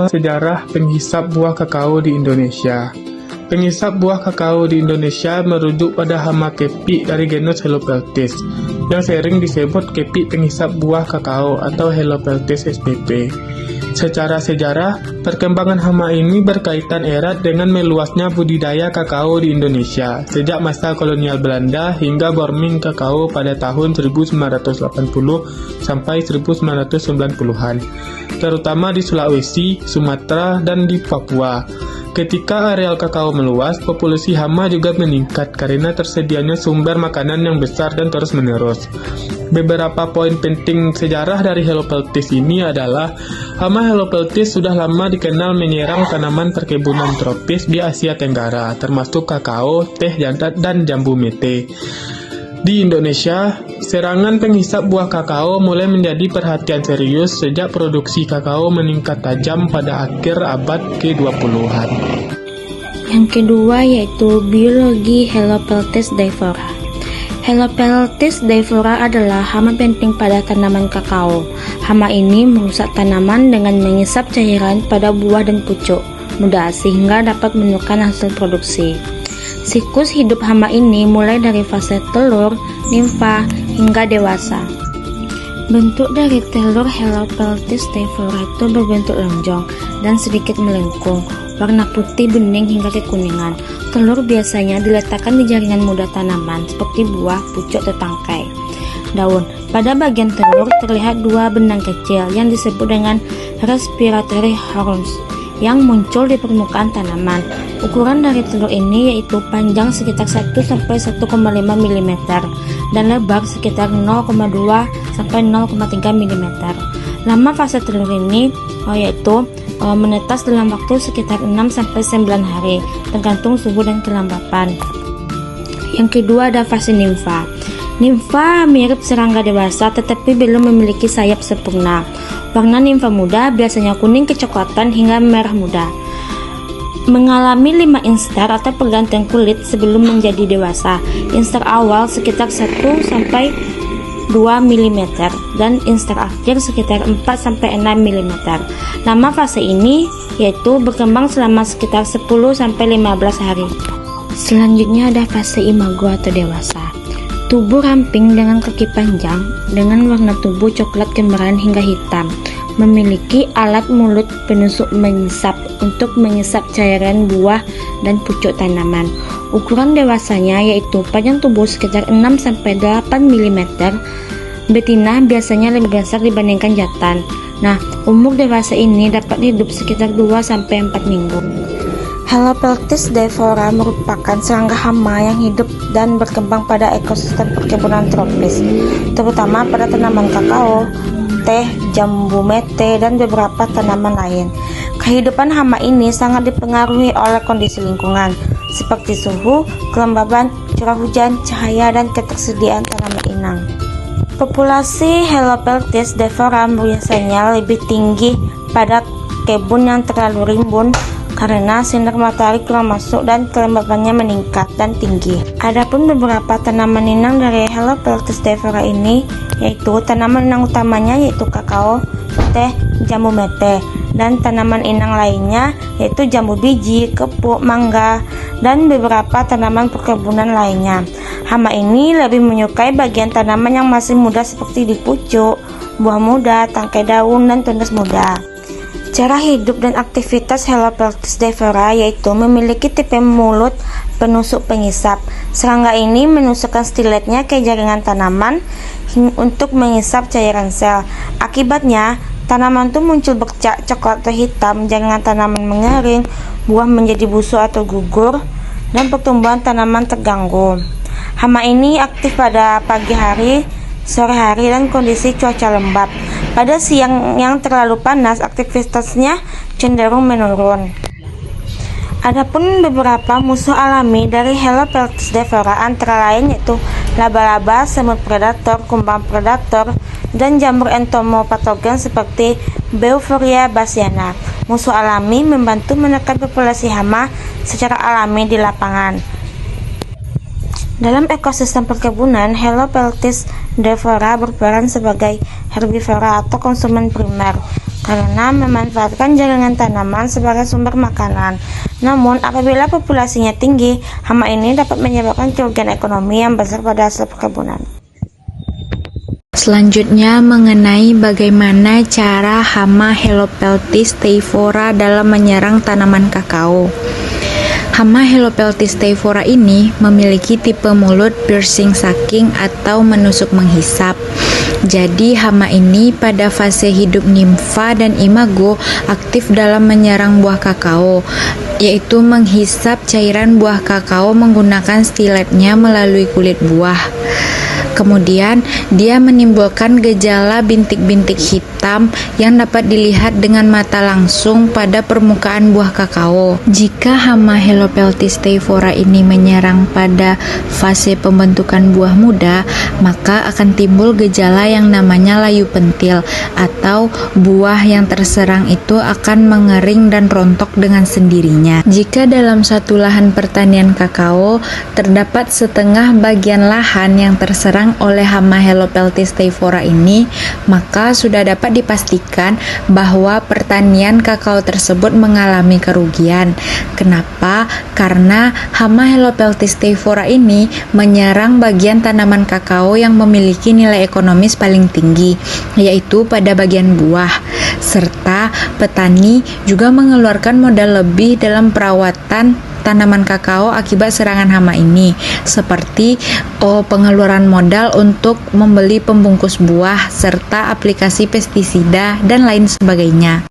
pertama, sejarah penghisap buah kakao di Indonesia. Penghisap buah kakao di Indonesia merujuk pada hama kepik dari genus Helopeltis, yang sering disebut kepik penghisap buah kakao atau Helopeltis spp. Secara sejarah, perkembangan hama ini berkaitan erat dengan meluasnya budidaya kakao di Indonesia sejak masa kolonial Belanda hingga booming kakao pada tahun 1980 sampai 1990-an, terutama di Sulawesi, Sumatera, dan di Papua. Ketika areal kakao meluas, populasi hama juga meningkat karena tersedianya sumber makanan yang besar dan terus-menerus. Beberapa poin penting sejarah dari Helopeltis ini adalah hama Helopeltis sudah lama dikenal menyerang tanaman perkebunan tropis di Asia Tenggara, termasuk kakao, teh, dan jambu mete. Di Indonesia, serangan penghisap buah kakao mulai menjadi perhatian serius sejak produksi kakao meningkat tajam pada akhir abad ke-20-an. Yang kedua yaitu biologi Helopeltis diflora. Helopeltis diflora adalah hama penting pada tanaman kakao. Hama ini merusak tanaman dengan mengisap cairan pada buah dan pucuk muda sehingga dapat menekan hasil produksi. Siklus hidup hama ini mulai dari fase telur, nimfa, hingga dewasa. Bentuk dari telur Helopeltis diflora itu berbentuk lonjong dan sedikit melengkung, warna putih bening hingga kekuningan. Telur biasanya diletakkan di jaringan muda tanaman seperti buah, pucuk, atau tangkai daun. Pada bagian telur terlihat dua benang kecil yang disebut dengan respiratory horns yang muncul di permukaan tanaman. Ukuran dari telur ini yaitu panjang sekitar 1-1,5 mm dan lebar sekitar 0,2 sampai 0,3 mm. Lama fase telur ini yaitu menetas dalam waktu sekitar 6-9 hari, tergantung suhu dan kelembapan. Yang kedua ada fase nimfa. Nimfa mirip serangga dewasa tetapi belum memiliki sayap sempurna. Warna nimfa muda biasanya kuning kecoklatan hingga merah muda. Mengalami 5 instar atau pergantian kulit sebelum menjadi dewasa. Instar awal sekitar 1-2 mm dan instar akhir sekitar 4-6 mm. Lama fase ini yaitu berkembang selama sekitar 10-15 hari. Selanjutnya ada fase imago atau dewasa. Tubuh ramping dengan kaki panjang dengan warna tubuh coklat kemerahan hingga hitam. Memiliki alat mulut penusuk mengisap untuk mengisap cairan buah dan pucuk tanaman. Ukuran dewasanya yaitu panjang tubuh sekitar 6-8 mm. Betina biasanya lebih besar dibandingkan jantan. Nah, umur dewasa ini dapat hidup sekitar 2-4 minggu. Helopeltis diflora merupakan serangga hama yang hidup dan berkembang pada ekosistem perkebunan tropis, terutama pada tanaman kakao, teh, jambu mete, dan beberapa tanaman lain. Kehidupan hama ini sangat dipengaruhi oleh kondisi lingkungan, seperti suhu, kelembaban, curah hujan, cahaya, dan ketersediaan tanaman inang. Populasi Helopeltis diflora biasanya lebih tinggi pada kebun yang terlalu rimbun karena sinar matahari kurang masuk dan kelembabannya meningkat dan tinggi. Adapun beberapa tanaman inang dari Helopeltis diflora ini yaitu tanaman inang utamanya yaitu kakao, teh, jambu mete, dan tanaman inang lainnya yaitu jambu biji, kepuk, mangga, dan beberapa tanaman perkebunan lainnya. Hama ini lebih menyukai bagian tanaman yang masih muda seperti di pucuk, buah muda, tangkai daun, dan tunas muda. Cara hidup dan aktivitas Helopeltis diflora yaitu memiliki tipe mulut penusuk pengisap. Serangga ini menusukkan stiletnya ke jaringan tanaman untuk mengisap cairan sel. Akibatnya, tanaman itu muncul bercak coklat atau hitam, jaringan tanaman mengering, buah menjadi busuk atau gugur, dan pertumbuhan tanaman terganggu. Hama ini aktif pada pagi hari, sore hari, dan kondisi cuaca lembab. Pada siang yang terlalu panas, aktivitasnya cenderung menurun. Adapun beberapa musuh alami dari Helopeltis diflora antara lain yaitu laba-laba, semut predator, kumbang predator, dan jamur entomopatogen seperti Beauveria bassiana. Musuh alami membantu menekan populasi hama secara alami di lapangan. Dalam ekosistem perkebunan, Helopeltis diflora berperan sebagai herbivora atau konsumen primer. karena memanfaatkan jaringan tanaman sebagai sumber makanan. Namun, apabila populasinya tinggi, hama ini dapat menyebabkan kerugian ekonomi yang besar pada hasil perkebunan. Selanjutnya mengenai bagaimana cara hama Helopeltis steiphora dalam menyerang tanaman kakao. Hama Helopeltis steiphora ini memiliki tipe mulut piercing sucking atau menusuk menghisap. Jadi hama ini pada fase hidup nimfa dan imago aktif dalam menyerang buah kakao, yaitu menghisap cairan buah kakao menggunakan stiletnya melalui kulit buah. Kemudian, dia menimbulkan gejala bintik-bintik hitam yang dapat dilihat dengan mata langsung pada permukaan buah kakao. Jika hama Helopeltis steiphora ini menyerang pada fase pembentukan buah muda, maka akan timbul gejala yang namanya layu pentil, atau buah yang terserang itu akan mengering dan rontok dengan sendirinya. Jika dalam satu lahan pertanian kakao terdapat setengah bagian lahan yang terserang oleh hama Helopeltis steiphora ini, maka sudah dapat dipastikan bahwa pertanian kakao tersebut mengalami kerugian. Kenapa? Karena hama Helopeltis steiphora ini menyerang bagian tanaman kakao yang memiliki nilai ekonomis paling tinggi, yaitu pada bagian buah, serta petani juga mengeluarkan modal lebih dalam perawatan tanaman kakao akibat serangan hama ini, seperti pengeluaran modal untuk membeli pembungkus buah serta aplikasi pestisida dan lain sebagainya.